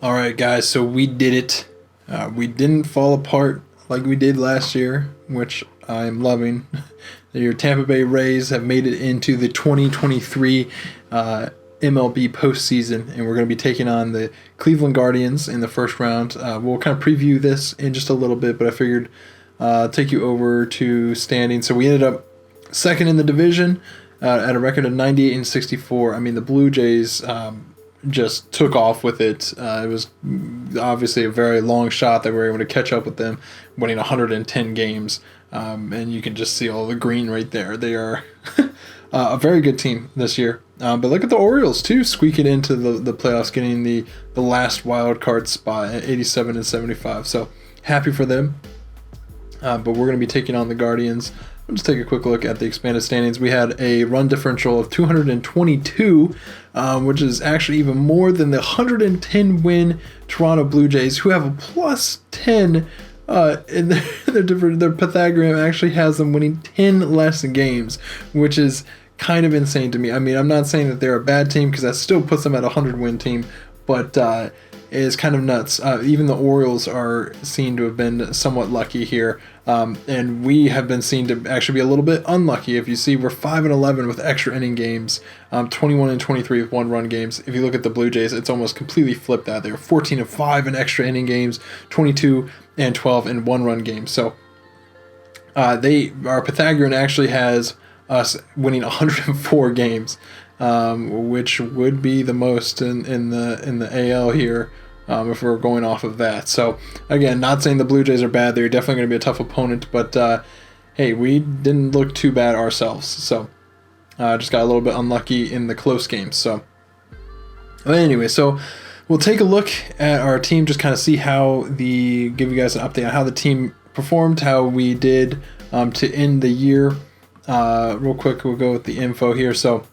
All right, guys, so we did it. We didn't fall apart like we did last year, which I'm loving. Your Tampa Bay Rays have made it into the 2023 MLB postseason, and we're going to be taking on the Cleveland Guardians in the first round. We'll kind of preview this in just a little bit, but I figured take you over to standings. So we ended up second in the division at a record of 98 and 64. I mean, the Blue Jays just took off with it. It was obviously a very long shot that we were able to catch up with them, winning 110 games. And you can just see all the green right there. They are a very good team this year. But look at the Orioles, too, squeaking into the playoffs, getting the last wild card spot at 87 and 75. So happy for them. But we're going to be taking on the Guardians. Let's take a quick look at the expanded standings. We had a run differential of 222, which is actually even more than the 110-win Toronto Blue Jays, who have a plus 10 in their Pythagorean actually has them winning 10 less games, which is kind of insane to me. I mean, I'm not saying that they're a bad team because that still puts them at a 100-win team, but it is kind of nuts. Even the Orioles are seen to have been somewhat lucky here. And we have been seen to actually be a little bit unlucky. If you see, we're 5-11 with extra inning games, 21-23 with one-run games. If you look at the Blue Jays, it's almost completely flipped that. They're 14-5 in extra inning games, 22-12 in one-run games. So our Pythagorean actually has us winning 104 games, which would be the most in the AL here. If we're going off of that. So, again, not saying the Blue Jays are bad. They're definitely going to be a tough opponent. But, hey, we didn't look too bad ourselves. So, just got a little bit unlucky in the close games. So, anyway, so we'll take a look at our team, just kind of see give you guys an update on how the team performed, how we did to end the year. Real quick, we'll go with the info here. So,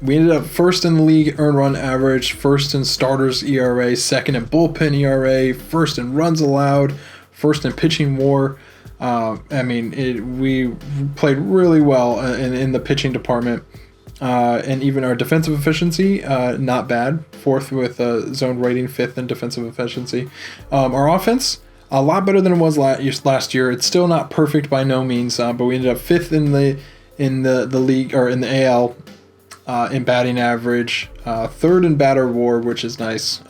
we ended up first in the league earned run average, first in starters ERA, second in bullpen ERA, first in runs allowed, first in pitching WAR. We played really well in the pitching department, and even our defensive efficiency, not bad. Fourth with zone rating, fifth in defensive efficiency. Our offense, a lot better than it was last year. It's still not perfect by no means, but we ended up fifth in the league, or in the AL. In batting average, third in batter WAR, which is nice.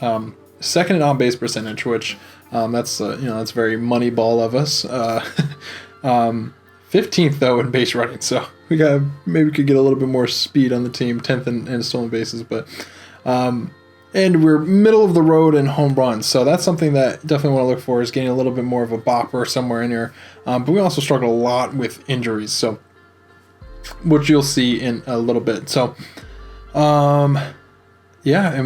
Second in on-base percentage, which that's very Moneyball of us. 15th though in base running, so we could get a little bit more speed on the team. 10th in stolen bases, but and we're middle of the road in home runs, so that's something that definitely want to look for, is getting a little bit more of a bopper somewhere in here. But we also struggle a lot with injuries, so which you'll see in a little bit. So, and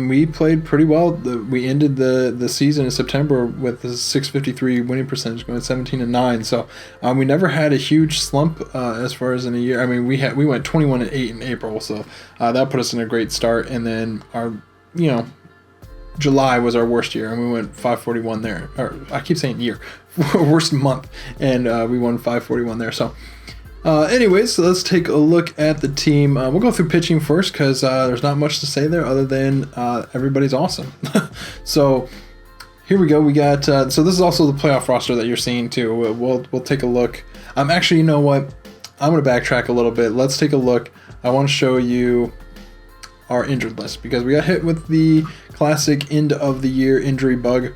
we played pretty well. We ended the season in September with a 653 winning percentage, going 17-9. So, we never had a huge slump as far as in a year. I mean, we went 21-8 in April, so that put us in a great start. And then our, July was our worst year, and we went 541 there. Or I keep saying year, worst month, and we won 541 there. So. Anyways, so let's take a look at the team. We'll go through pitching first because there's not much to say there other than everybody's awesome. So here we go. We got so this is also the playoff roster that you're seeing too. We'll take a look. Actually, you know what? I'm going to backtrack a little bit. Let's take a look. I want to show you our injured list because we got hit with the classic end of the year injury bug.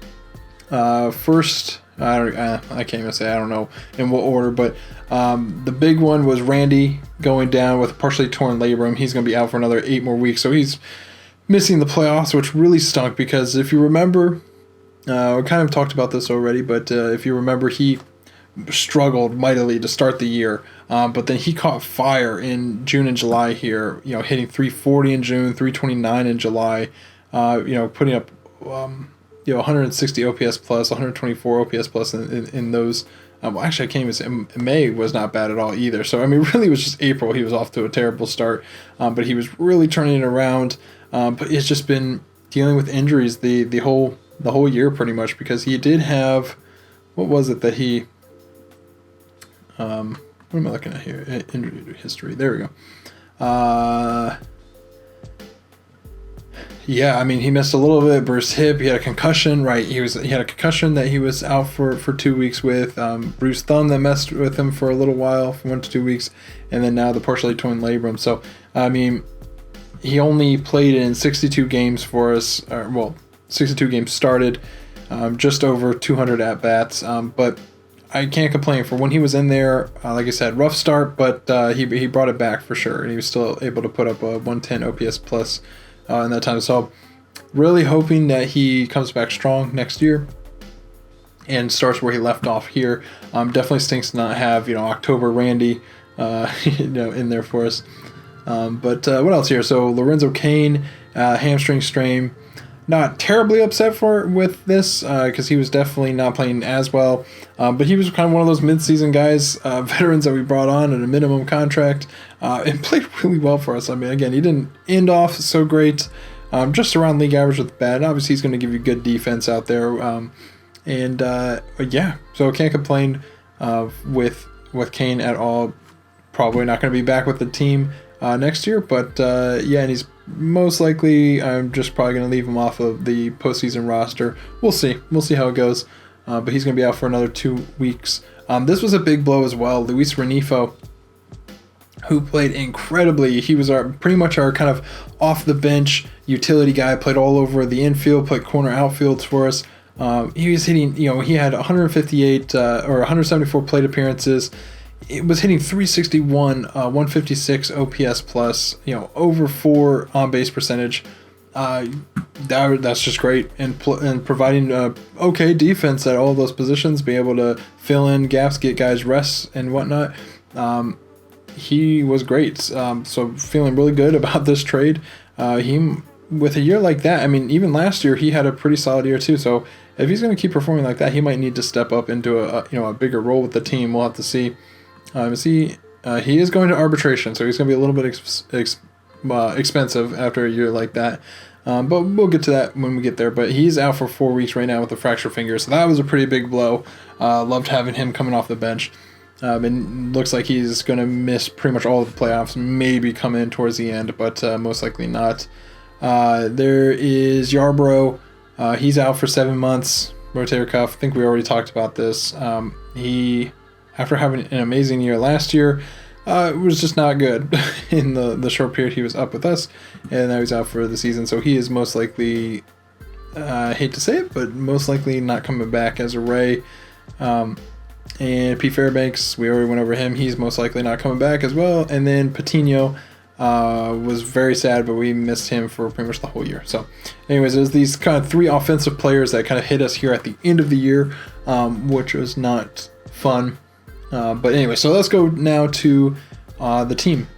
First. I can't even say, I don't know in what order, but the big one was Randy going down with a partially torn labrum. He's going to be out for another 8 more weeks, so he's missing the playoffs, which really stunk because if you remember, we kind of talked about this already, but if you remember, he struggled mightily to start the year, but then he caught fire in June and July here, hitting 340 in June, 329 in July, putting up 160 OPS plus, 124 OPS plus in those. Actually, I can't even say May was not bad at all either. So, I mean, really it was just April. He was off to a terrible start, but he was really turning it around. But it's just been dealing with injuries the whole year pretty much because he did have, what was it that he, what am I looking at here? Injury history. There we go. Yeah, I mean, he missed a little bit, burst hip. He had a concussion, right? He had a concussion that he was out for 2 weeks with. Bruised thumb that messed with him for a little while, for 1 to 2 weeks, and then now the partially torn labrum. So, I mean, he only played in 62 games for us. 62 games started, just over 200 at bats. But I can't complain for when he was in there. Like I said, rough start, but he brought it back for sure, and he was still able to put up a 110 OPS plus. In that time. So really hoping that he comes back strong next year and starts where he left off here. Definitely stinks to not have, October Randy, in there for us. But what else here? So Lorenzo Cain, hamstring strain. Not terribly upset with this because he was definitely not playing as well. But he was kind of one of those mid-season guys, veterans that we brought on at a minimum contract, and played really well for us. I mean, again, he didn't end off so great, just around league average with the bat. And obviously, he's going to give you good defense out there. So can't complain with Kane at all. Probably not going to be back with the team next year, but and he's most likely, I'm just probably going to leave him off of the postseason roster. We'll see how it goes. But he's going to be out for another 2 weeks. This was a big blow as well. Luis Renifo, who played incredibly. He was pretty much our kind of off the bench utility guy. Played all over the infield, played corner outfields for us. He was hitting. He had 158 or 174 plate appearances. It was hitting 361, 156 OPS plus. Over 4 on base percentage. That's just great, and providing okay defense at all those positions, be able to fill in gaps, get guys rests and whatnot. He was great. So feeling really good about this trade. He with a year like that, I mean, even last year he had a pretty solid year too. So if he's going to keep performing like that, he might need to step up into a bigger role with the team. We'll have to see. He is going to arbitration, so he's going to be a little bit expensive after a year like that. But we'll get to that when we get there. But he's out for 4 weeks right now with a fractured finger, so that was a pretty big blow. Loved having him coming off the bench. And looks like he's going to miss pretty much all of the playoffs, maybe come in towards the end, but most likely not. There is Yarbrough. He's out for 7 months, rotator cuff. I think we already talked about this. He, after having an amazing year last year, it was just not good in the short period he was up with us, and now he's out for the season. So he is most likely, I hate to say it, but most likely not coming back as a Ray. And P. Fairbanks, we already went over him. He's most likely not coming back as well. And then Patino was very sad, but we missed him for pretty much the whole year. So anyways, there's these kind of 3 offensive players that kind of hit us here at the end of the year, which was not fun. But anyway, so let's go now to the team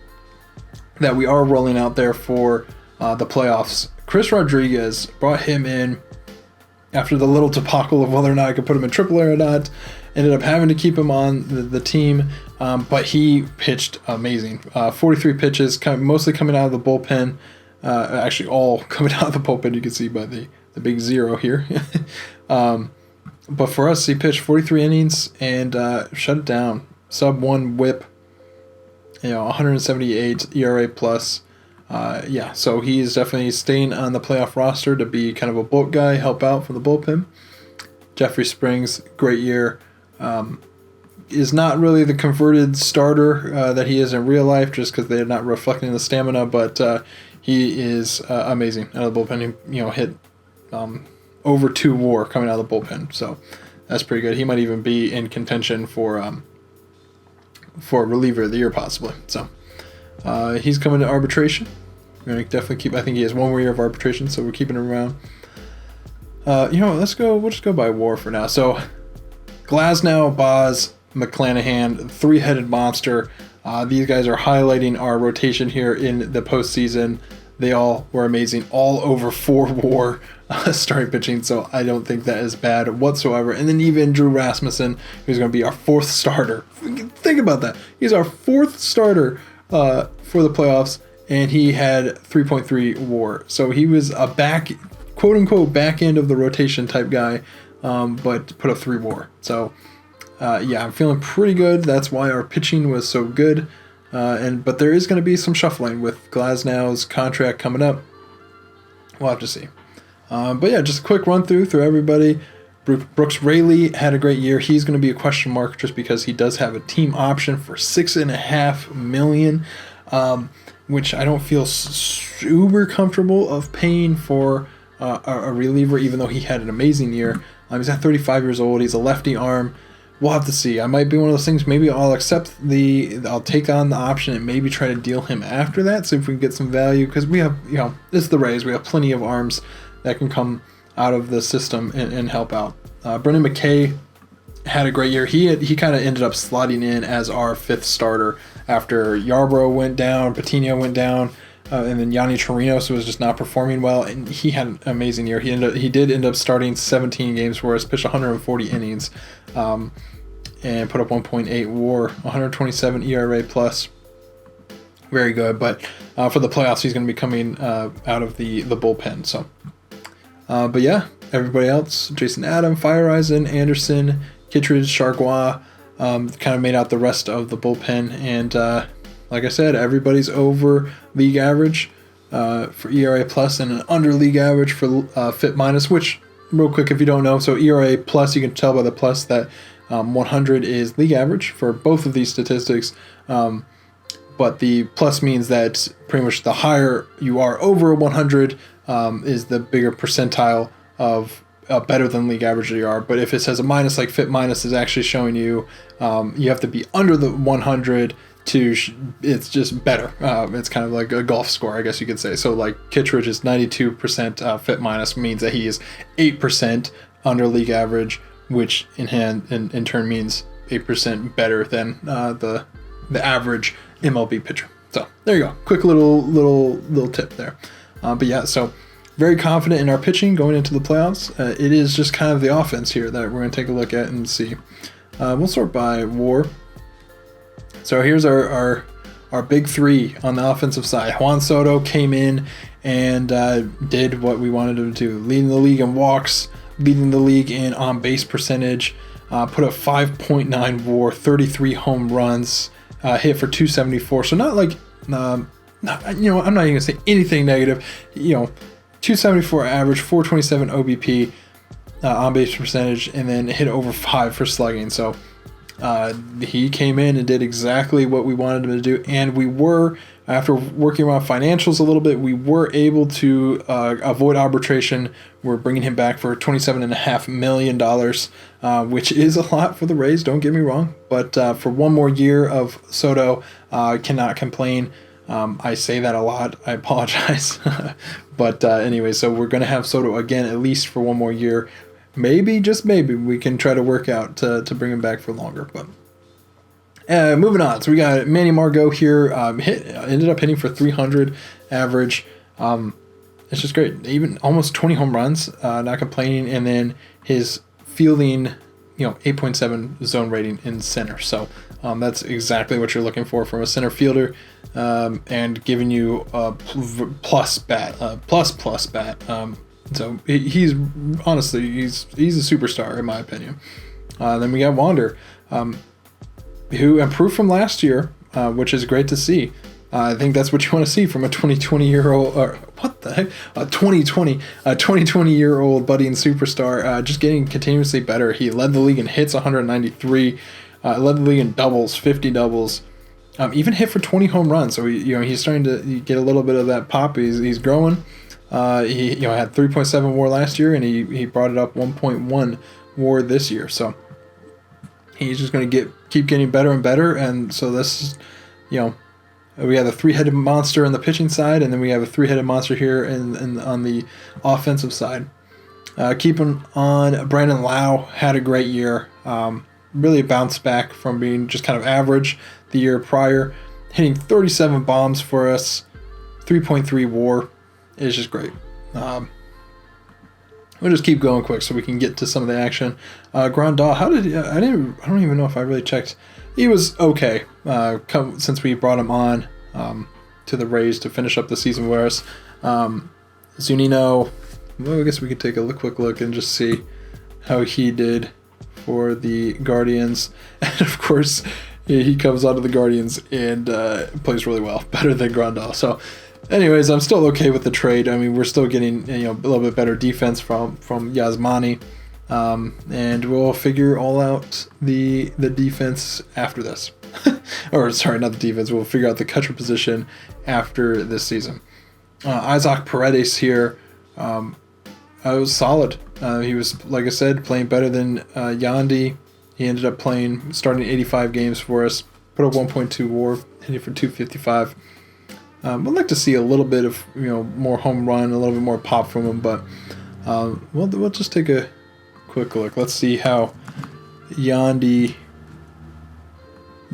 that we are rolling out there for the playoffs. Chris Rodriguez, brought him in after the little debacle of whether or not I could put him in AAA or not. Ended up having to keep him on the team, but he pitched amazing. 43 pitches, mostly coming out of the bullpen. Actually, all coming out of the bullpen. You can see by the big 0 here. But for us, he pitched 43 innings and shut it down. Sub 1 WHIP, 178 ERA plus. So he's definitely staying on the playoff roster to be kind of a bulk guy, help out from the bullpen. Jeffrey Springs, great year. Is not really the converted starter that he is in real life, just because they're not reflecting the stamina, but he is amazing out of the bullpen. He hit over 2 WAR coming out of the bullpen, so that's pretty good. He might even be in contention for reliever of the year possibly. So he's coming to arbitration. We're gonna definitely keep. I think he has 1 more year of arbitration, so we're keeping him around. Let's go. We'll just go by WAR for now. So Glasnow, Boz, McClanahan, 3-headed monster. These guys are highlighting our rotation here in the postseason. They all were amazing, all over 4 WAR starting pitching, so I don't think that is bad whatsoever. And then even Drew Rasmussen, who's going to be our 4th starter. Think about that. He's our 4th starter for the playoffs, and he had 3.3 WAR. So he was a quote-unquote back end of the rotation type guy, but put up 3 WAR. So I'm feeling pretty good. That's why our pitching was so good. But there is going to be some shuffling with Glasnow's contract coming up. we'll have to see. But yeah, just a quick run through everybody. Brooks Raley had a great year. He's going to be a question mark just because he does have a team option for $6.5 million, which I don't feel super comfortable of paying for a reliever, even though he had an amazing year. He's at 35 years old. He's a lefty arm. We'll have to see. I might be one of those things. Maybe I'll I'll take on the option and maybe try to deal him after that, see if we can get some value, because we have, this is the Rays. We have plenty of arms that can come out of the system and help out. Brendan McKay had a great year. He kind of ended up slotting in as our fifth starter after Yarbrough went down, Patino went down, and then Yanni Chirinos was just not performing well, and he had an amazing year. He did end up starting 17 games for us, pitched 140 innings, and put up 1.8 WAR, 127 ERA plus. Very good, but for the playoffs, he's going to be coming out of the bullpen. So, but yeah, everybody else: Jason Adam, Fireisen, Anderson, Kittredge, Chargois, kind of made out the rest of the bullpen, and like I said, everybody's over league average for ERA plus and an under league average for FIP minus, which, real quick, if you don't know, so ERA plus, you can tell by the plus that 100 is league average for both of these statistics, but the plus means that pretty much the higher you are over 100 is the bigger percentile of better than league average you are. But if it says a minus, like FIP minus is actually showing you you have to be under the 100 it's just better. It's kind of like a golf score, I guess you could say. So like Kittredge is 92% FIP minus, means that he is 8% under league average, which in turn means 8% better than the average MLB pitcher. So there you go. Quick little tip there. But yeah, so very confident in our pitching going into the playoffs. It is just kind of the offense here that we're going to take a look at and see. We'll start by WAR. So here's our big three on the offensive side. Juan Soto came in and did what we wanted him to do. Leading the league in walks, leading the league in on-base percentage, put up 5.9 WAR, 33 home runs, hit for 274. So not like, I'm not even going to say anything negative. 274 average, 427 OBP, on-base percentage, and then hit over 5 for slugging. So he came in and did exactly what we wanted him to do, and we were, after working around financials a little bit, we were able to avoid arbitration. We're bringing him back for $27.5 million, which is a lot for the Rays, don't get me wrong, but for one more year of Soto, cannot complain. I say that a lot, I apologize, but anyway, so we're going to have Soto again at least for one more year. Maybe, just maybe, we can try to work out to bring him back for longer. But moving on, so we got Manny Margot here. Ended up hitting for 300 average. It's just great. Even almost 20 home runs, not complaining. And then his fielding, 8.7 zone rating in center. So that's exactly what you're looking for from a center fielder, and giving you a plus bat. So he's honestly, he's a superstar in my opinion. Then we got Wander, who improved from last year, which is great to see. I think that's what you want to see from a 2020-year-old, or what the heck, a 2020-year-old budding superstar, just getting continuously better. He led the league in hits, 193, led the league in doubles, 50 doubles, even hit for 20 home runs. So he's starting to get a little bit of that pop. He's growing. He had 3.7 WAR last year, and he brought it up 1.1 WAR this year. So he's just going to keep getting better and better. And so this is, we have a three-headed monster on the pitching side, and then we have a three-headed monster here on the offensive side. Keeping on, Brandon Lau had a great year. Really bounced back from being just kind of average the year prior, hitting 37 bombs for us, 3.3 WAR. It's just great. We'll just keep going quick so we can get to some of the action. Grandal, I don't even know if I really checked. He was okay since we brought him on to the Rays to finish up the season with us. Zunino, well, I guess we could take a quick look and just see how he did for the Guardians. And of course, he comes onto the Guardians and plays really well, better than Grandal. So Anyways, I'm still okay with the trade. I mean, we're still getting a little bit better defense from Yasmani, and we'll figure all out the defense after this. Or sorry, not the defense. We'll figure out the catcher position after this season. Isaac Paredes here, was solid. He was, like I said, playing better than Yandy. He ended up starting 85 games for us, put up 1.2 WAR, hitting for 255. I'd like to see a little bit of more home run, a little bit more pop from him, but we'll just take a quick look. Let's see how Yandy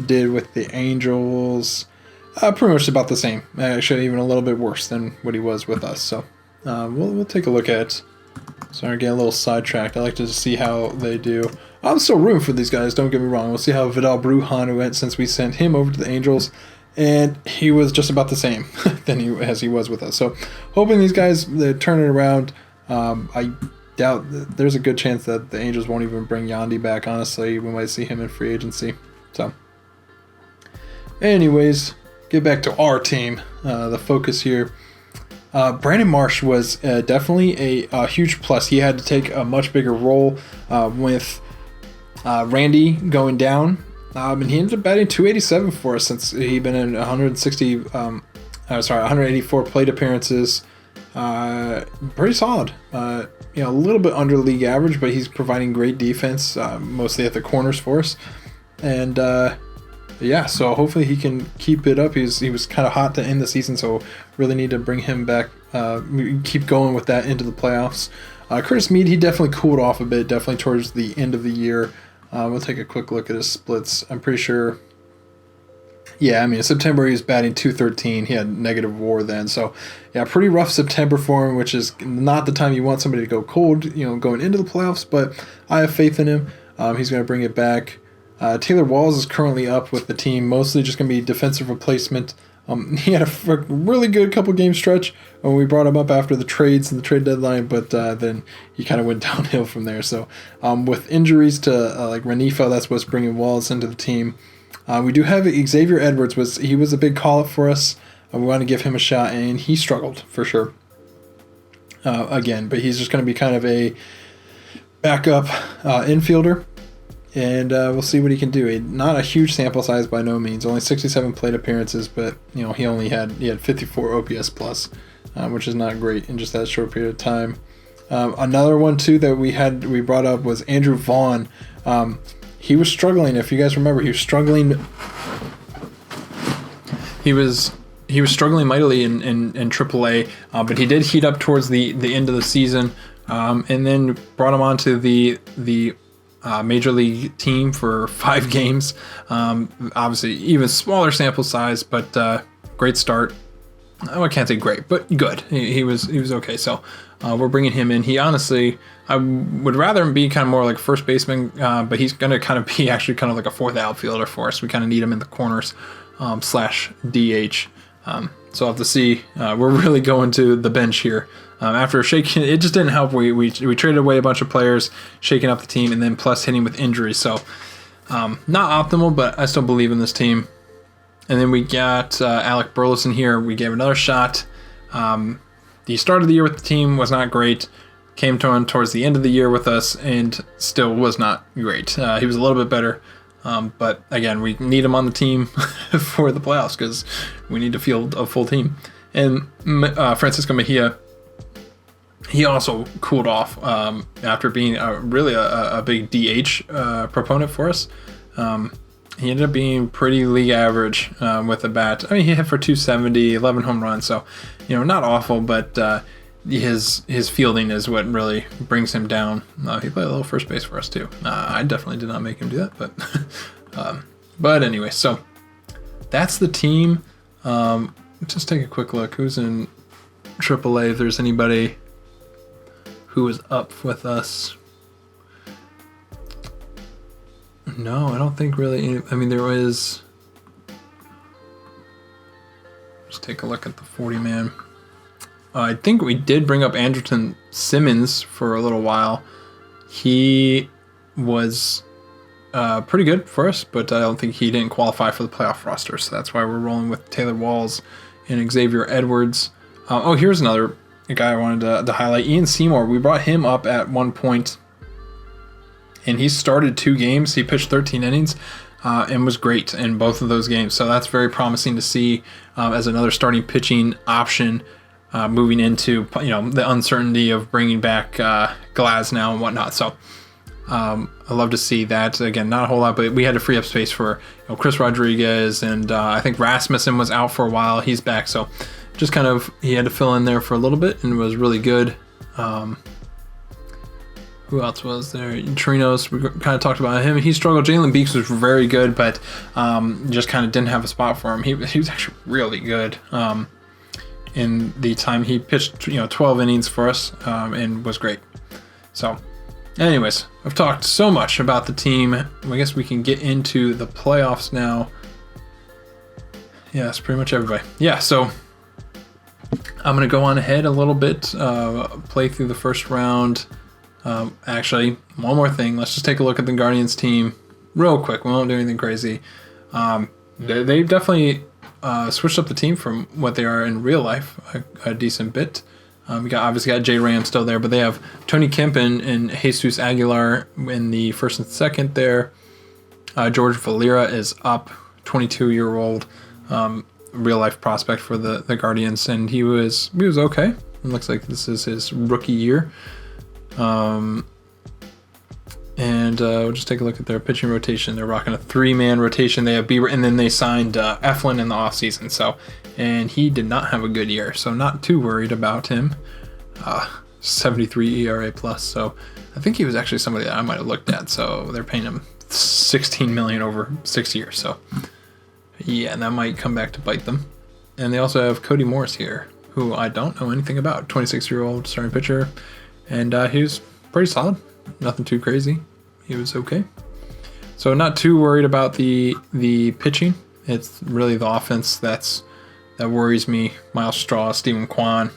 did with the Angels. Pretty much about the same. Actually, even a little bit worse than what he was with us. So we'll take a look at it. Sorry, getting a little sidetracked. I like to see how they do. I'm still rooting for these guys, don't get me wrong. We'll see how Vidal Brujan went since we sent him over to the Angels. And he was just about the same as he was with us. So hoping these guys they turn it around. I doubt there's a good chance that the Angels won't even bring Yandy back, honestly. We might see him in free agency. So anyways, get back to our team. The focus here. Brandon Marsh was definitely a huge plus. He had to take a much bigger role with Randy going down. And he ended up batting 287 for us since he'd been in 184 plate appearances. Pretty solid. A little bit under league average, but he's providing great defense, mostly at the corners for us. And so hopefully he can keep it up. He was kind of hot to end the season, so really need to bring him back. Keep going with that into the playoffs. Curtis Mead, he definitely cooled off a bit, definitely towards the end of the year. We'll take a quick look at his splits. I'm pretty sure. Yeah, I mean, in September he was batting 213. He had negative WAR then. So, yeah, pretty rough September for him, which is not the time you want somebody to go cold, going into the playoffs. But I have faith in him. He's going to bring it back. Taylor Walls is currently up with the team, mostly just going to be defensive replacement. He had a really good couple game stretch when we brought him up after the trades and the trade deadline, but then he kind of went downhill from there. So with injuries to like Renifa, that's what's bringing Walls into the team. We do have Xavier Edwards. He was a big call-up for us. We want to give him a shot, and he struggled for sure. Again, but he's just going to be kind of a backup infielder. And we'll see what he can do. Not a huge sample size by no means. Only 67 plate appearances, but he had 54 OPS plus, which is not great in just that short period of time. Another one too that we brought up was Andrew Vaughn. He was struggling. If you guys remember, he was struggling. He was struggling mightily in AAA, but he did heat up towards the end of the season, and then brought him onto the major league team for 5 games. Obviously, even smaller sample size, but great start. I can't say great, but good. He was okay. So we're bringing him in. He honestly, I would rather him be kind of more like first baseman, but he's going to kind of be actually kind of like a fourth outfielder for us. We kind of need him in the corners / DH. So I'll have to see. We're really going to the bench here. After shaking, it just didn't help. We traded away a bunch of players, shaking up the team, and then plus hitting with injuries. So not optimal, but I still believe in this team. And then we got Alec Burleson here. We gave another shot. The start of the year with the team was not great. Came towards the end of the year with us and still was not great. He was a little bit better. But again, we need him on the team for the playoffs because we need to field a full team. And Francisco Mejia, he also cooled off after being really a big DH proponent for us. He ended up being pretty league average with the bat. I mean, he hit for 270, 11 home runs, so not awful, but his fielding is what really brings him down. He played a little first base for us too. I definitely did not make him do that, but anyway, so that's the team. Just take a quick look. Who's in AAA? If there's anybody who is up with us. No, I don't think really. I mean, there was. Let's take a look at the 40-man. I think we did bring up Andrelton Simmons for a little while. He was pretty good for us, but I don't think he didn't qualify for the playoff roster, so that's why we're rolling with Taylor Walls and Xavier Edwards. Here's another guy I wanted to highlight. Ian Seymour. We brought him up at one point, and he started 2 games. He pitched 13 innings and was great in both of those games. So that's very promising to see as another starting pitching option moving into the uncertainty of bringing back Glasnow and whatnot. So I love to see that. Again, not a whole lot, but we had to free up space for Chris Rodriguez, and I think Rasmussen was out for a while. He's back, so just kind of he had to fill in there for a little bit, and was really good. Who else was there? Trinos, we kind of talked about him. He struggled. Jalen Beeks was very good, but just kind of didn't have a spot for him. He was actually really good in the time he pitched 12 innings for us and was great. So anyways, I've talked so much about the team. I guess we can get into the playoffs now. Yeah, that's pretty much everybody. Yeah, so I'm going to go on ahead a little bit, play through the first round. Actually, one more thing. Let's just take a look at the Guardians team real quick. We won't do anything crazy. They've definitely switched up the team from what they are in real life a decent bit. We obviously got J. Ram still there, but they have Tony Kemp and Jesus Aguilar in the first and second there. George Valera is up, 22-year-old real life prospect for the Guardians, and he was okay. It looks like this is his rookie year. We'll just take a look at their pitching rotation. They're rocking a 3-man rotation. They have Bieber, and then they signed Eflin in the offseason. And he did not have a good year, so not too worried about him. 73 ERA plus. So I think he was actually somebody that I might have looked at. So they're paying him $16 million over 6 years. So yeah, and that might come back to bite them. And they also have Cody Morris here, who I don't know anything about. 26-year-old starting pitcher, and he was pretty solid. Nothing too crazy. He was okay. So not too worried about the pitching. It's really the offense that worries me. Miles Straw, Steven Kwan,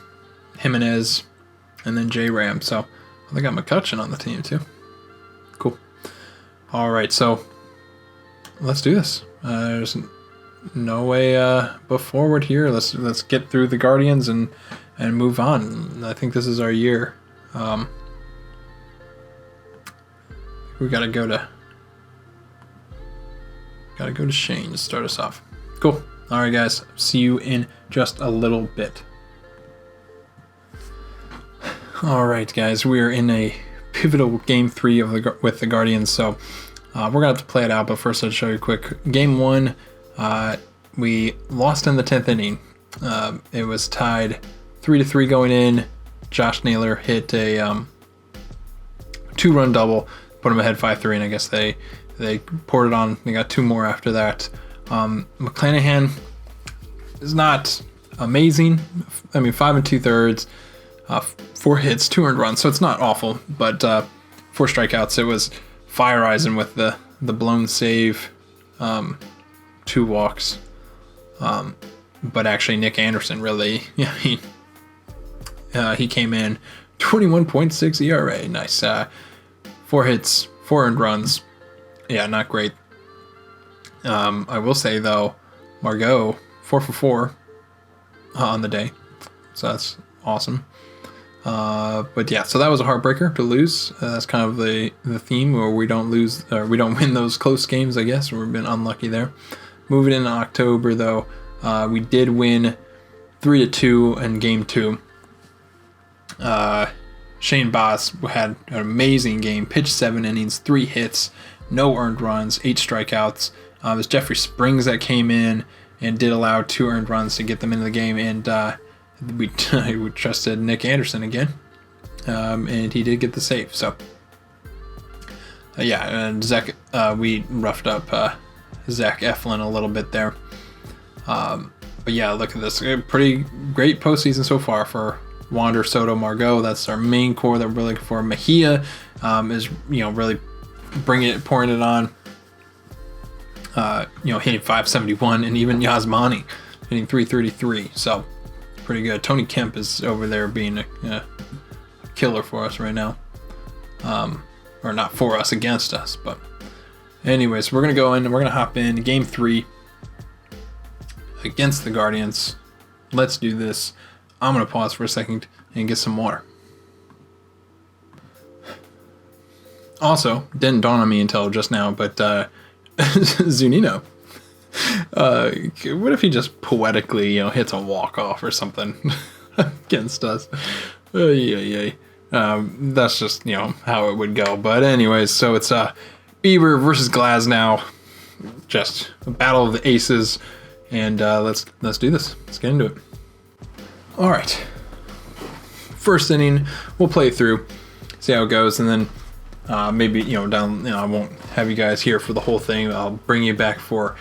Jimenez, and then J. Ram. So I got McCutcheon on the team too. Cool. All right, so let's do this. There's no way but forward here. Let's get through the Guardians and move on. I think this is our year. We gotta go to Shane to start us off. Cool. All right, guys. See you in just a little bit. All right, guys. We are in a pivotal game 3 with the Guardians, so we're gonna have to play it out. But first, I'll show you quick. Game 1, we lost in the 10th inning. It was tied 3-3 going in. Josh Naylor hit a 2-run double, put them ahead 5-3, and I guess they poured it on. They got 2 more after that. McClanahan is not amazing. I mean, 5 2/3, 4 hits, 2 earned runs, so it's not awful, but 4 strikeouts. It was Fire Eisen with the blown save, 2 walks. But actually, Nick Anderson really, he came in 21.6 ERA. Nice. 4 hits, 4 earned runs. Yeah, not great. I will say, though, Margot, 4 for 4 on the day. So that's awesome. But yeah, so that was a heartbreaker to lose. That's kind of the theme, where we don't win those close games, I guess. We've been unlucky there. Moving into October, though, we did win 3-2 in game 2. Shane Boss had an amazing game, pitched 7 innings, 3 hits, no earned runs, 8 strikeouts. It was Jeffrey Springs that came in and did allow 2 earned runs to get them into the game, and we trusted Nick Anderson again, and he did get the save. So and Zach, we roughed up Zach Eflin a little bit there. But yeah, look at this. Pretty great postseason so far for Wander, Soto, Margot. That's our main core that we're looking for. Mejia is really pouring it on. Hitting 571, and even Yasmani hitting 333. So pretty good. Tony Kemp is over there being a killer for us right now. Or not for us, against us. But anyways, we're gonna go in and we're gonna hop in game 3 against the Guardians. let's do this. I'm going to pause for a second and get some water. Also, didn't dawn on me until just now, but Zunino. What if he just poetically, hits a walk-off or something against us? That's just, how it would go. But anyways, so it's Bieber versus Glasnow. Just a battle of the aces. And let's do this. Let's get into it. All right. First inning, we'll play through, see how it goes, and then maybe down. I won't have you guys here for the whole thing. I'll bring you back for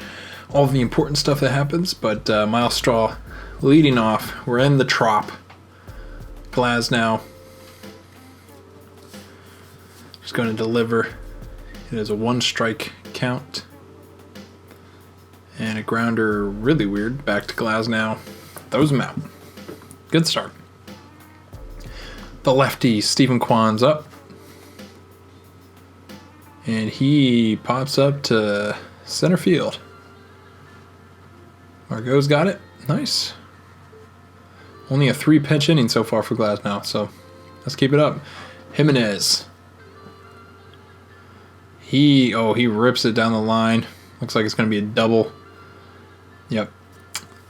all the important stuff that happens. But Miles Straw leading off. We're in the Trop. Glasnow just going to deliver. It is a 1-strike count. And a grounder, really weird, back to Glasnow. Throws him out. Good start. The lefty, Stephen Kwan's up. And he pops up to center field. Margot's got it. Nice. Only a 3-pitch inning so far for Glasnow, so let's keep it up. Jimenez. He rips it down the line. Looks like it's going to be a double. Yep.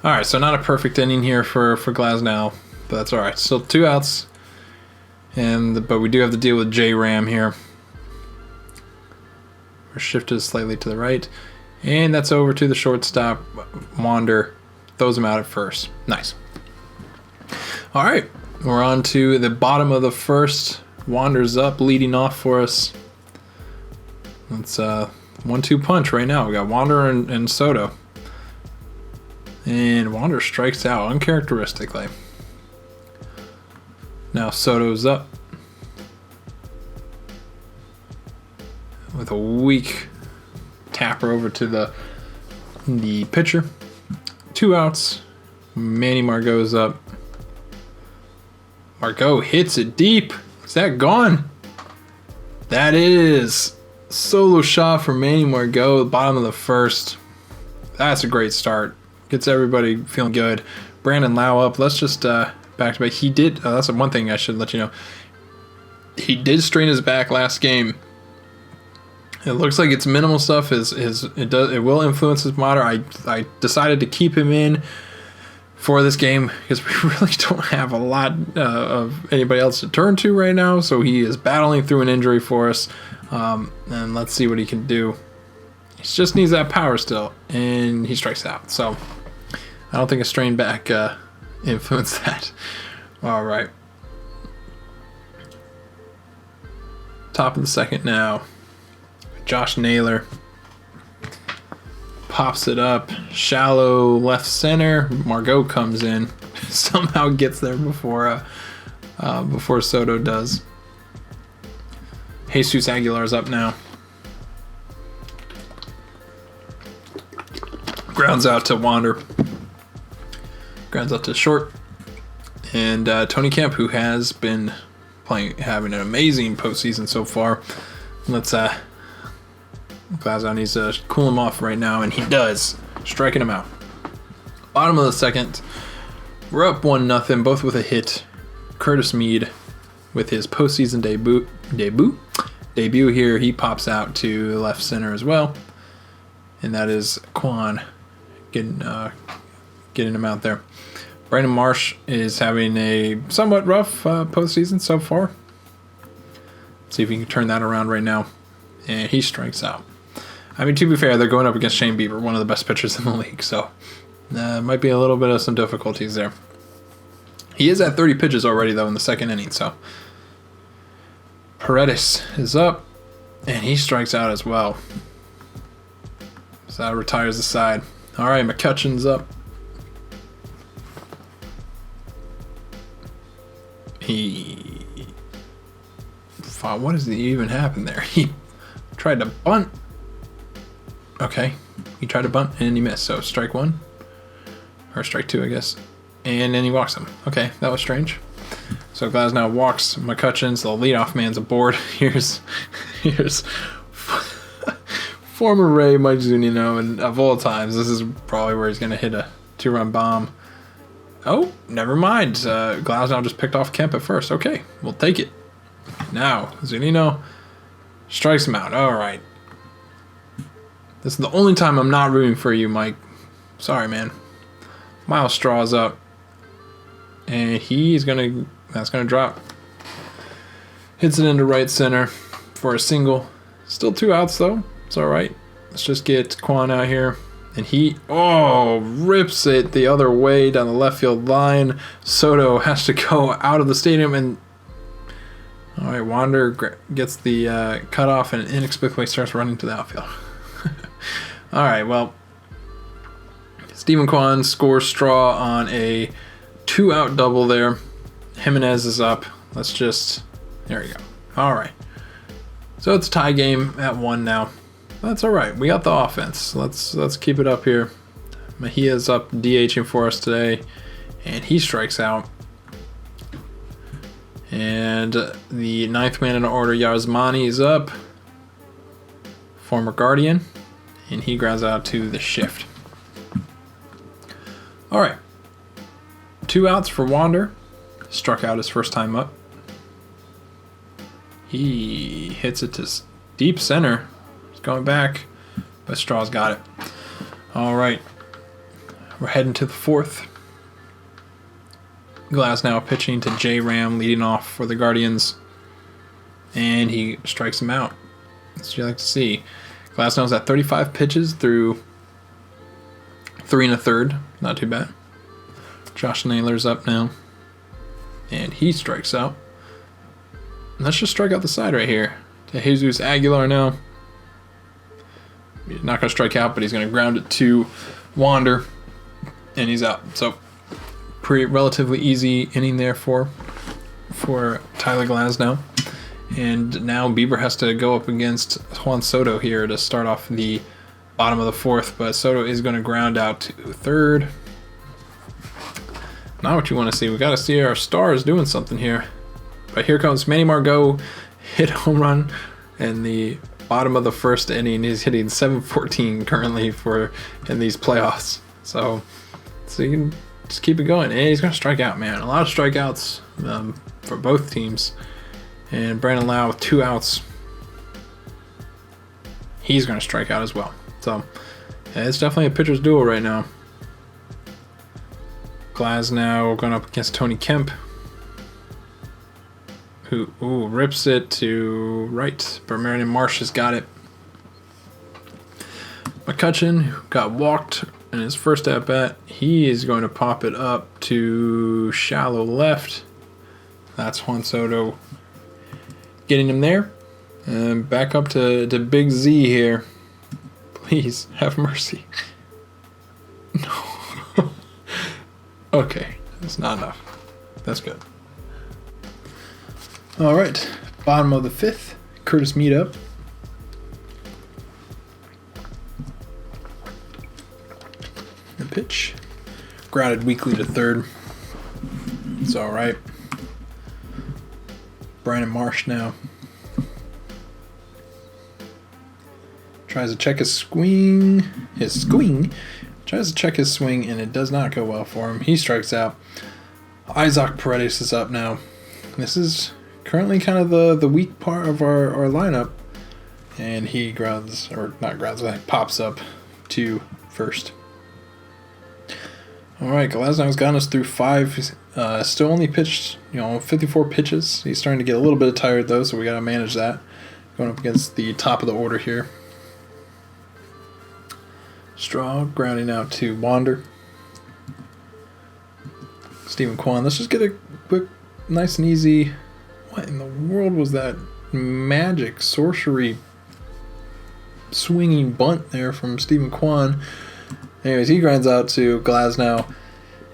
All right, so not a perfect inning here for Glasnow, but that's all right. Still 2 outs, but we do have to deal with J Ram here. We're shifted slightly to the right, and that's over to the shortstop. Wander throws him out at first. Nice. All right, we're on to the bottom of the first. Wander's up, leading off for us. It's a 1-2 punch right now. We got Wander and Soto. And Wander strikes out uncharacteristically. Now Soto's up. With a weak tapper over to the pitcher. 2 outs. Manny Margot's up. Margot hits it deep. Is that gone? That is. Solo shot for Manny Margot, bottom of the first. That's a great start. Gets everybody feeling good. Brandon Lau up. Let's just back to back. He did. That's one thing I should let you know. He did strain his back last game. It looks like it's minimal stuff. It will influence his motor. I decided to keep him in for this game because we really don't have a lot of anybody else to turn to right now. So he is battling through an injury for us. And let's see what he can do. He just needs that power still, and he strikes out. So I don't think a strained back influenced that. All right. Top of the second now. Josh Naylor pops it up. Shallow left center. Margot comes in. Somehow gets there before Soto does. Jesus Aguilar's up now. Grounds out to Wander. Grounds out to short. And Tony Kemp, who has been having an amazing postseason so far. Let's Glasnow needs to cool him off right now, and he does, striking him out. Bottom of the second, we're up 1-0, both with a hit. Curtis Mead with his postseason debut here. He pops out to left center as well, and that is Kwan getting him out there. Brandon Marsh is having a somewhat rough postseason so far. Let's see if he can turn that around right now, and he strikes out. I mean, to be fair, they're going up against Shane Bieber, one of the best pitchers in the league, so might be a little bit of some difficulties there. He is at 30 pitches already, though, in the second inning, so Paredes is up, and he strikes out as well. So that retires the side. All right, McCutcheon's up. What does even happen there? He tried to bunt. Okay, he tried to bunt and he missed. So strike one, or strike two, I guess. And then he walks him. Okay, that was strange. So Glasnow walks McCutcheon. So the leadoff man's aboard. Here's former Ray Mike Zunino, and of all times, this is probably where he's gonna hit a 2-run bomb. Oh, never mind. Glasnow just picked off Kemp at first. Okay, we'll take it. Now, Zunino strikes him out. All right. This is the only time I'm not rooting for you, Mike. Sorry, man. Miles Straw's up. And that's gonna drop. Hits it into right center for a single. Still 2 outs though. It's all right. Let's just get Kwan out here. And he, rips it the other way down the left field line. Soto has to go out of the stadium, and all right, Wander gets the cutoff and inexplicably starts running to the outfield. All right, well, Steven Kwan scores Straw on a 2-out double there. Jimenez is up. There we go. All right. So it's a tie game at 1 now. That's all right. We got the offense. Let's keep it up here. Mejia's up DHing for us today, and he strikes out. And the 9th man in order, Yasmani, is up. Former Guardian, and he grounds out to the shift. All right. 2 outs for Wander. Struck out his first time up. He hits it to deep center. He's going back, but Straw's got it. All right. We're heading to the 4th. Glasnow pitching to J. Ram, leading off for the Guardians. And he strikes him out. That's what you like to see. Glasnow's at 35 pitches through 3 1/3. Not too bad. Josh Naylor's up now. And he strikes out. Let's just strike out the side right here. To Jesus Aguilar now. He's not going to strike out, but he's going to ground it to Wander. And he's out. So, relatively easy inning there for Tyler Glasnow. And now Bieber has to go up against Juan Soto here to start off the bottom of the 4th. But Soto is going to ground out to 3rd. Not what you want to see. We got to see our stars doing something here. But here comes Manny Margot, hit home run in the bottom of the 1st inning. He's hitting .714 currently in these playoffs. So you can just keep it going. And he's going to strike out, man. A lot of strikeouts for both teams. And Brandon Lau with 2 outs. He's going to strike out as well. So yeah, it's definitely a pitcher's duel right now. Glasnow going up against Tony Kemp, who rips it to right, but Marion Marsh has got it. McCutcheon, who got walked in his first at-bat, he is going to pop it up to shallow left. That's Juan Soto getting him there. And back up to Big Z here. Please, have mercy. No. Okay, that's not enough. That's good. All right, bottom of the 5th, Curtis Mead up. The pitch, grounded weakly to 3rd. It's all right. Brandon Marsh now. Tries to check his swing. Tries to check his swing, and it does not go well for him. He strikes out. Isaac Paredes is up now. This is currently kind of the weak part of our lineup. And he pops up to 1st. All right, Glasnow's gotten us through 5. Still only pitched, 54 pitches. He's starting to get a little bit tired, though, so we got to manage that. Going up against the top of the order here. Straw grounding out to Wander. Steven Kwan. Let's just get a quick, nice and easy. What in the world was that magic, sorcery, swinging bunt there from Steven Kwan? Anyways, he grinds out to Glasnow.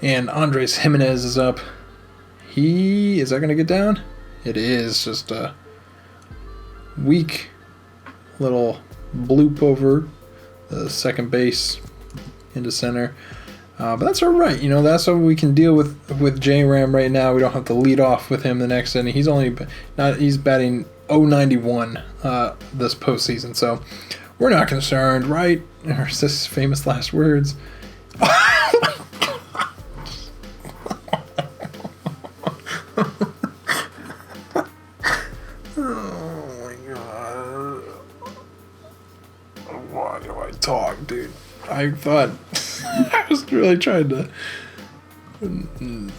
And Andres Jimenez is up. Is that going to get down? It is. Just a weak little bloop over the second base into center. But that's all right. That's what we can deal with J. Ram right now. We don't have to lead off with him the next inning. He's batting .091 this postseason. So we're not concerned, right? Or is this famous last words? Why do I talk, dude? I thought I was really trying to,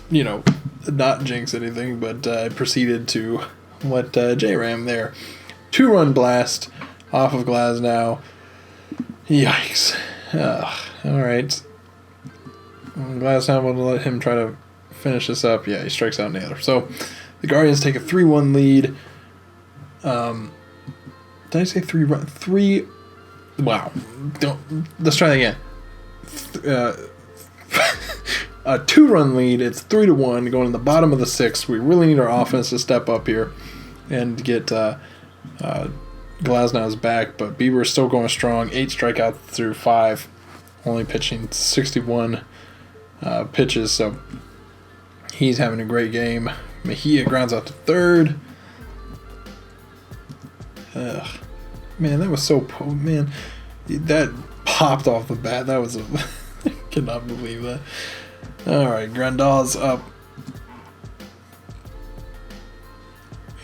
you know, not jinx anything, but I proceeded to let J-Ram there. 2-run blast off of Glasnow. Yikes. All right. Glasnow will let him try to finish this up. Yeah, he strikes out Naylor. So the Guardians take a 3-1 lead. Did I say 3-run? 3. Wow. Let's try that again. A 2-run lead. It's 3-1 going in the bottom of the 6th. We really need our offense to step up here and get Glasnow's back. But Bieber is still going strong. 8 strikeouts through 5. Only pitching 61 pitches. So he's having a great game. Mejia grounds out to 3rd. Man, that was so... Man, that popped off the bat. That was... I cannot believe that. Alright, Grandal's up.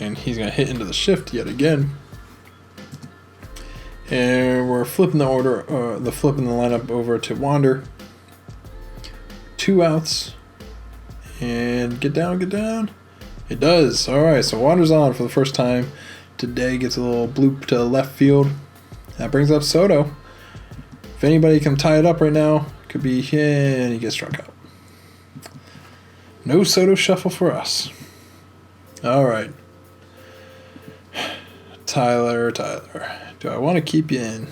And he's going to hit into the shift yet again. And we're flipping the order, flipping the lineup over to Wander. 2 outs. And get down, get down. It does. Alright, so Wander's on for the first time today. Gets a little bloop to left field. That brings up Soto. If anybody can tie it up right now, could be him, and he gets struck out. No Soto shuffle for us. Alright. Tyler. Do I want to keep you in?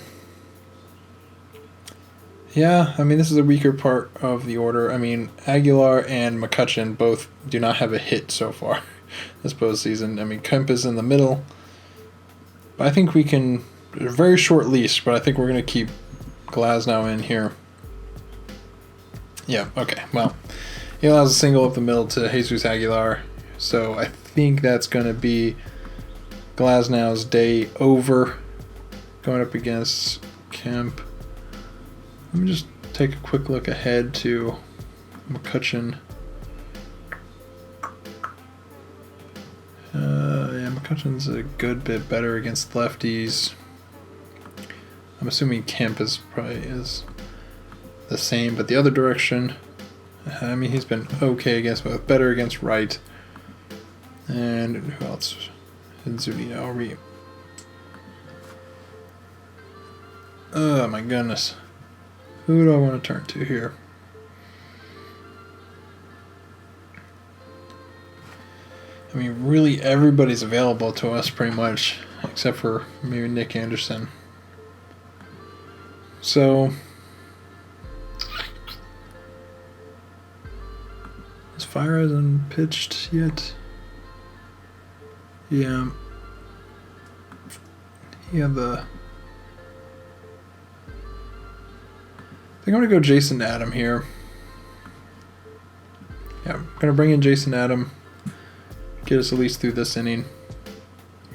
Yeah, I mean, this is a weaker part of the order. I mean, Aguilar and McCutchen both do not have a hit so far this postseason. I mean, Kemp is in the middle. But I think we can... A very short leash, but I think we're going to keep Glasnow in here. Yeah, okay. Well, he allows a single up the middle to Jesus Aguilar. So I think that's going to be Glasnow's day over. Going up against Kemp. Let me just take a quick look ahead to McCutchen. Yeah, McCutchen's a good bit better against lefties. I'm assuming Kemp is probably the same, but the other direction. I mean, he's been okay against both, better against right. And who else? And Zunino. Oh my goodness. Who do I want to turn to here? I mean, really everybody's available to us pretty much, except for maybe Nick Anderson. So, has Fire hasn't pitched yet? Yeah. Yeah, I think I'm going to go Jason Adam here. Yeah, I'm going to bring in Jason Adam. Get us at least through this inning.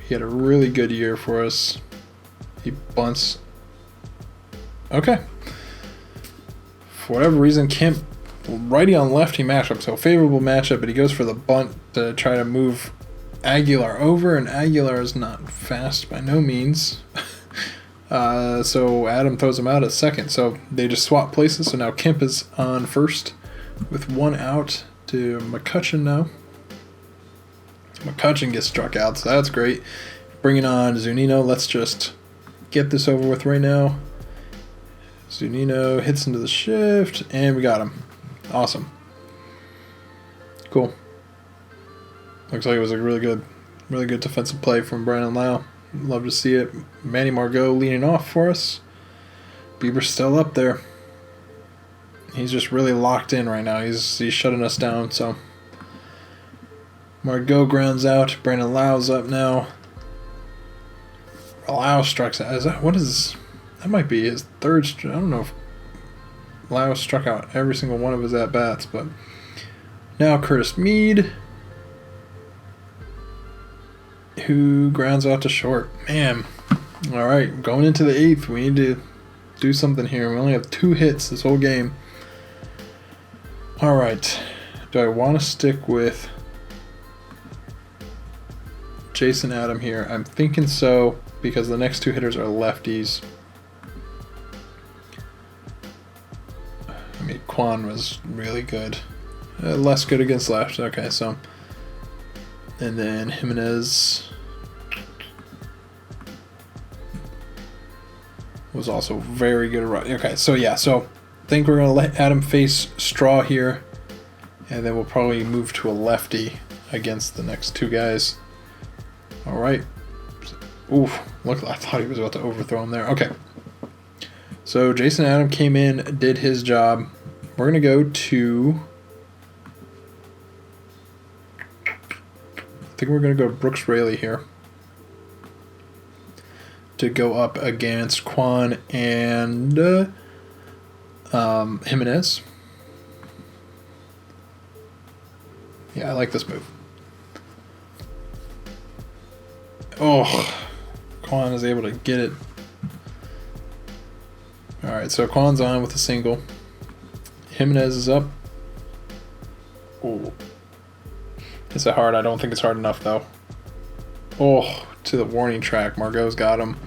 He had a really good year for us. He bunts. Okay. For whatever reason, Kemp, righty on lefty matchup, so favorable matchup, but he goes for the bunt to try to move Aguilar over, and Aguilar is not fast by no means. So Adam throws him out at second. So they just swap places. So now Kemp is on first with 1 out to McCutchen now. McCutchen gets struck out, so that's great. Bringing on Zunino. Let's just get this over with right now. Zunino hits into the shift, and we got him. Awesome. Cool. Looks like it was a really good defensive play from Brandon Lau. Love to see it. Manny Margot leading off for us. Bieber's still up there. He's just really locked in right now. He's shutting us down. So Margot grounds out. Brandon Lau's up now. Lau strikes out. That might be his third. I don't know if Lau struck out every single one of his at bats, but now Curtis Mead, who grounds out to short. Man. All right, going into the 8th, we need to do something here. We only have 2 hits this whole game. All right. Do I want to stick with Jason Adam here? I'm thinking so, because the next 2 hitters are lefties. mean, Quan was really good. Less good against left. Okay, so. And then Jimenez was also very good at right. Okay, so yeah, so I think we're going to let Adam face Straw here. And then we'll probably move to a lefty against the next two guys. All right. Oof, look, I thought he was about to overthrow him there. Okay. So Jason Adam came in, did his job. We're going to go to... I think we're going to go to Brooks Raley here to go up against Quan and Jimenez. Yeah, I like this move. Oh, Quan is able to get it. All right, so Quan's on with a single. Jimenez is up. Oh. Is it hard? I don't think it's hard enough, though. Oh, to the warning track. Margot's got him.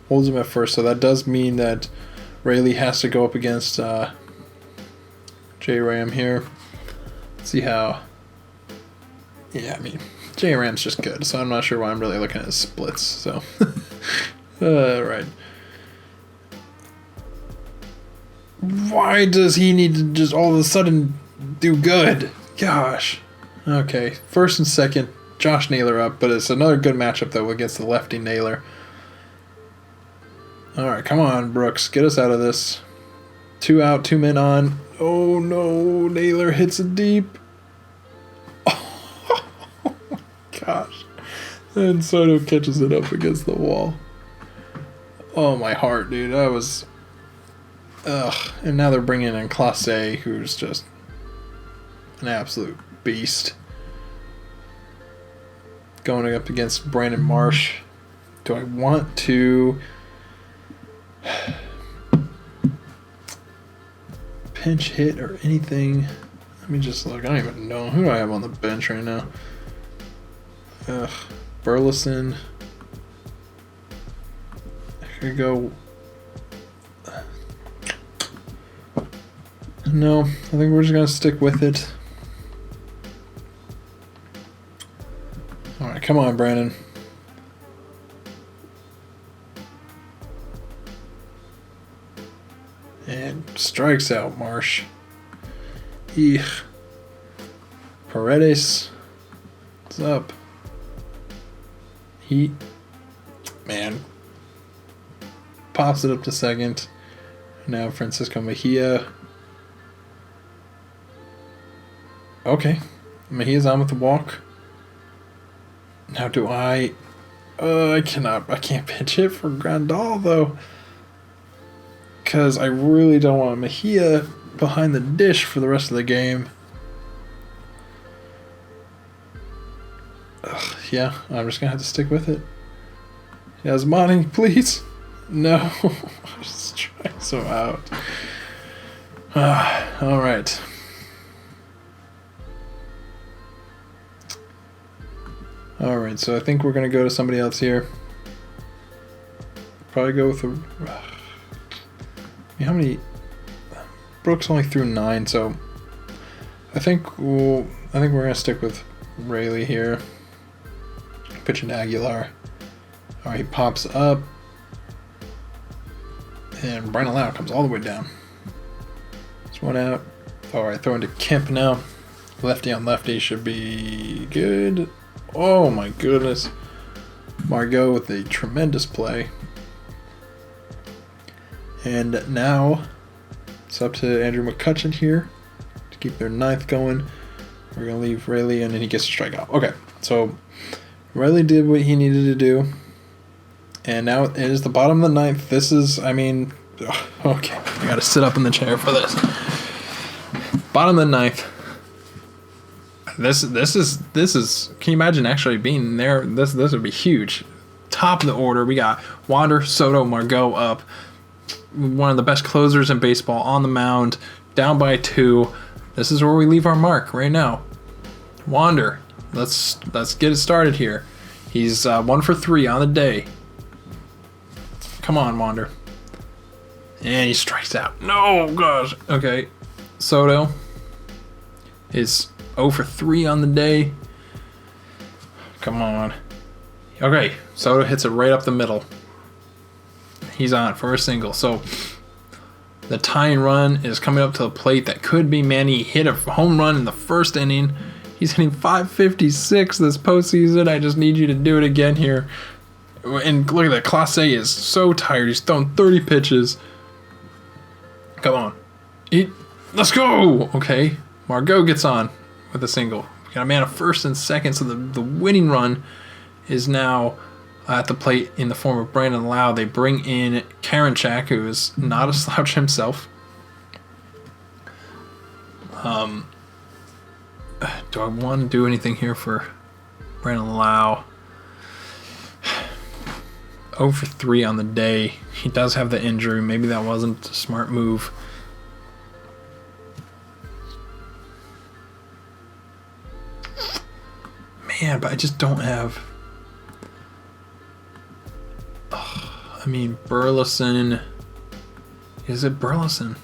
Holds him at first, so that does mean that Rayleigh has to go up against J-Ram here. Let's see how... Yeah, I mean, J-Ram's just good, so I'm not sure why I'm really looking at his splits, so... Alright. Why does he need to just all of a sudden do good? Gosh. Okay, first and second, Josh Naylor up, but it's another good matchup, though, against the lefty Naylor. Alright, come on, Brooks. Get us out of this. 2 out, 2 men on. Oh, no. Naylor hits it deep. Oh, my gosh. And Soto catches it up against the wall. Oh, my heart, dude. That was... Ugh. And now they're bringing in Clase, who's just an absolute beast. Going up against Brandon Marsh. Do I want to pinch hit or anything? Let me just look. I don't even know. Who do I have on the bench right now? Ugh. Burleson. I could go... No, I think we're just going to stick with it. Alright, come on, Brandon. And strikes out Marsh. Eek. Paredes. What's up? He, man, pops it up to second. Now Francisco Mejia. Okay. Mejia's on with the walk. Now do I... I can't pitch it for Grandal, though. Because I really don't want Mejia behind the dish for the rest of the game. Ugh, yeah, I'm just going to have to stick with it. Yasmani, please. No. Strikes him out. All right. All right, so I think we're going to go to somebody else here. Probably go with how many? Brooks only threw 9, so I think we're going to stick with Rayleigh here. Pitching to Aguilar. All right, he pops up. And Brian Lau comes all the way down. It's 1 out. All right, throwing to Kemp now. Lefty on lefty should be good. Oh my goodness. Margot with a tremendous play. And now it's up to Andrew McCutcheon here to keep their 9th going. We're going to leave Rayleigh in and he gets a strikeout. Okay, so Rayleigh did what he needed to do. And now it is the bottom of the 9th. This is, I mean, okay, I got to sit up in the chair for this. Bottom of the 9th. This is. Can you imagine actually being there? This would be huge. Top of the order, we got Wander, Soto, Margot up. One of the best closers in baseball on the mound, down by 2. This is where we leave our mark right now. Wander, let's get it started here. He's 1 for 3 on the day. Come on, Wander. And he strikes out. No, gosh. Okay. Soto is 0 for 3 on the day. Come on. Okay, Soto hits it right up the middle. He's on for a single. So the tying run is coming up to the plate. That could be Manny. He hit a home run in the first inning. He's hitting .556 this postseason. I just need you to do it again here. And look at that. Clase is so tired. He's thrown 30 pitches. Come on. Let's go. Okay. Margot gets on with a single. We got a man at first and second. So the winning run is now at the plate in the form of Brandon Lau. They bring in Karinchak, who is not a slouch himself. Do I want to do anything here for Brandon Lau? 0 for 3 on the day. He does have the injury. Maybe that wasn't a smart move. Man, but I just don't have... Burleson. Is it Burleson?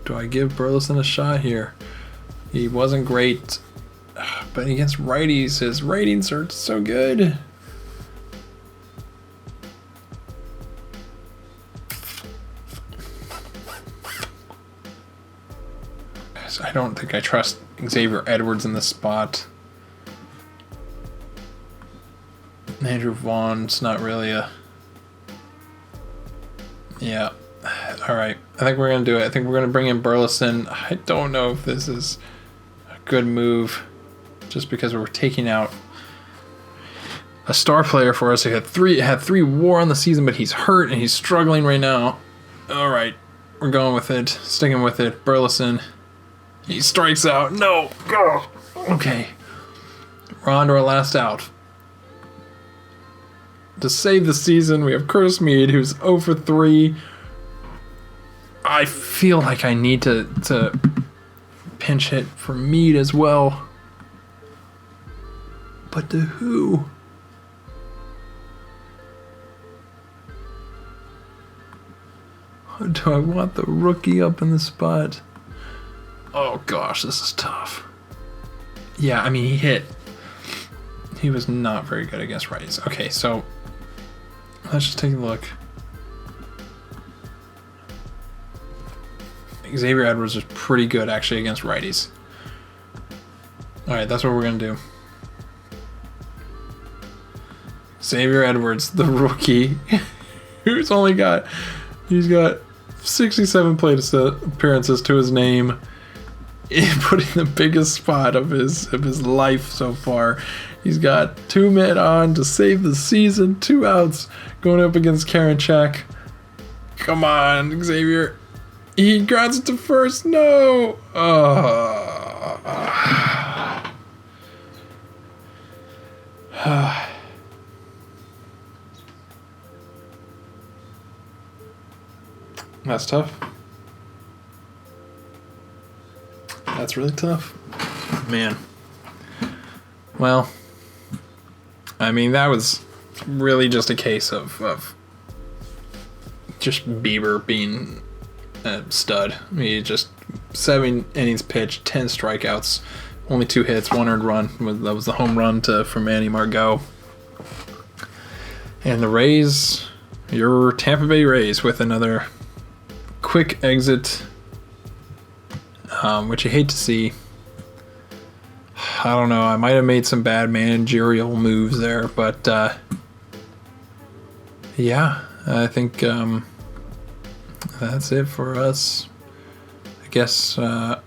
Do I give Burleson a shot here? He wasn't great, but against righties, his ratings are so good. I don't think I trust Xavier Edwards in this spot. Andrew Vaughn's not really a... Yeah. All right. I think we're going to do it. I think we're going to bring in Burleson. I don't know if this is a good move just because we're taking out a star player for us. He had three WAR on the season, but he's hurt and he's struggling right now. All right. We're going with it. Sticking with it. Burleson. He strikes out. No. Go. Okay. We're on to our last out. To save the season, we have Curtis Mead, who's 0 for 3. I feel like I need to pinch hit for Mead as well. But to who? Do I want the rookie up in the spot? Oh gosh, this is tough. Yeah, I mean, he was not very good against righties. Okay, so let's just take a look. Xavier Edwards is pretty good actually against righties. All right, that's what we're gonna do. Xavier Edwards, the rookie, he's got 67 plate appearances to his name, putting the biggest spot of his life so far. He's got 2 men on to save the season, 2 outs, going up against Karinchak. Come on, Xavier. He grounds it to first. No. That's tough. That's really tough. Man. Well, I mean, that was really just a case of just Bieber being a stud. I mean, just 7 innings pitched, 10 strikeouts, only 2 hits, 1 earned run. That was the home run for Manny Margot. And the Rays, your Tampa Bay Rays, with another quick exit, which you hate to see. I don't know. I might have made some bad managerial moves there, but yeah, I think that's it for us. I guess, man,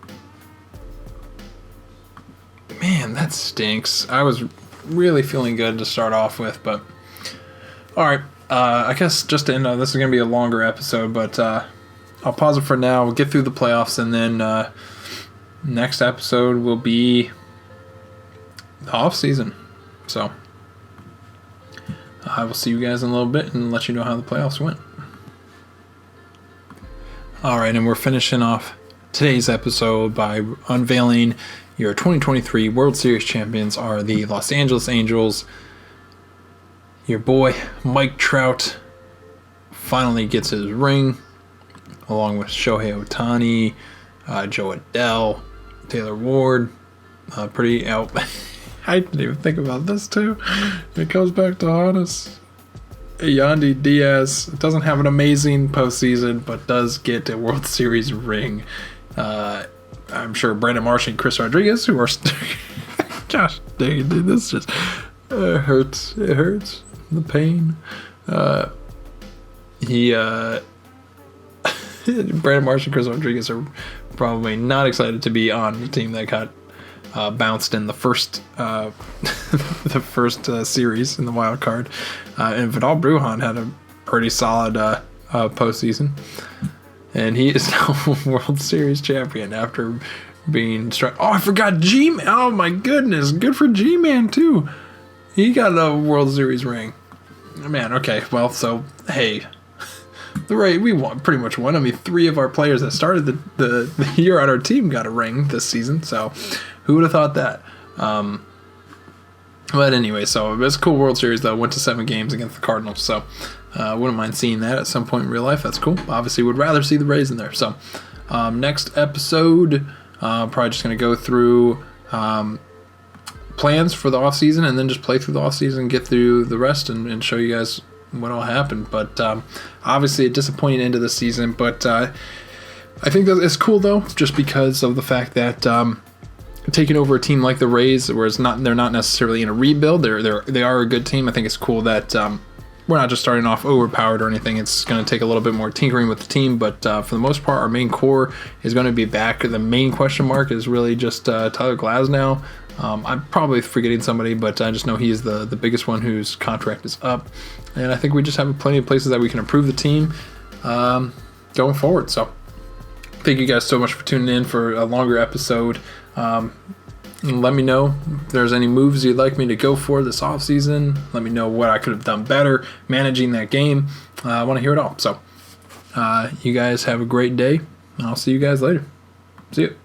that stinks. I was really feeling good to start off with, but all right. I guess just to end on, this is going to be a longer episode, but I'll pause it for now. We'll get through the playoffs, and then next episode will be the off season. So I will see you guys in a little bit and let you know how the playoffs went. All right, and we're finishing off today's episode by unveiling your 2023 World Series champions are the Los Angeles Angels. Your boy Mike Trout finally gets his ring, along with Shohei Ohtani, Joe Adele, Taylor Ward, pretty out. I didn't even think about this too. It goes back to Honest. Yandy Diaz doesn't have an amazing postseason, but does get a World Series ring. I'm sure Brandon Marsh and Chris Rodriguez, who are Josh, dang it, dude, this just hurts. It hurts. The pain. Brandon Marsh and Chris Rodriguez are probably not excited to be on the team that got bounced in the first series in the wild card. And Vidal Brujan had a pretty solid postseason, and he is now World Series champion after being struck. Oh, I forgot G-Man. Oh my goodness, good for G-Man too. He got a World Series ring. Man, okay, well, so hey, we pretty much won. I mean, 3 of our players that started the year on our team got a ring this season. So, who would have thought that? But anyway, so it's a cool World Series though. Went to 7 games against the Cardinals, so wouldn't mind seeing that at some point in real life. That's cool. Obviously, would rather see the Rays in there. So, next episode, probably just gonna go through plans for the off season, and then just play through the off season, get through the rest, and show you guys what all happened. But obviously, a disappointing end of the season. But I think that it's cool though, just because of the fact that taking over a team like the Rays, where they're not necessarily in a rebuild. They are a good team. I think it's cool that we're not just starting off overpowered or anything. It's going to take a little bit more tinkering with the team, but for the most part, our main core is going to be back. The main question mark is really just Tyler Glasnow. I'm probably forgetting somebody, but I just know he is the biggest one whose contract is up, and I think we just have plenty of places that we can improve the team going forward. So thank you guys so much for tuning in for a longer episode. Let me know if there's any moves you'd like me to go for this offseason. Let me know what I could have done better managing that game. I want to hear it all. So you guys have a great day, and I'll see you guys later. See you.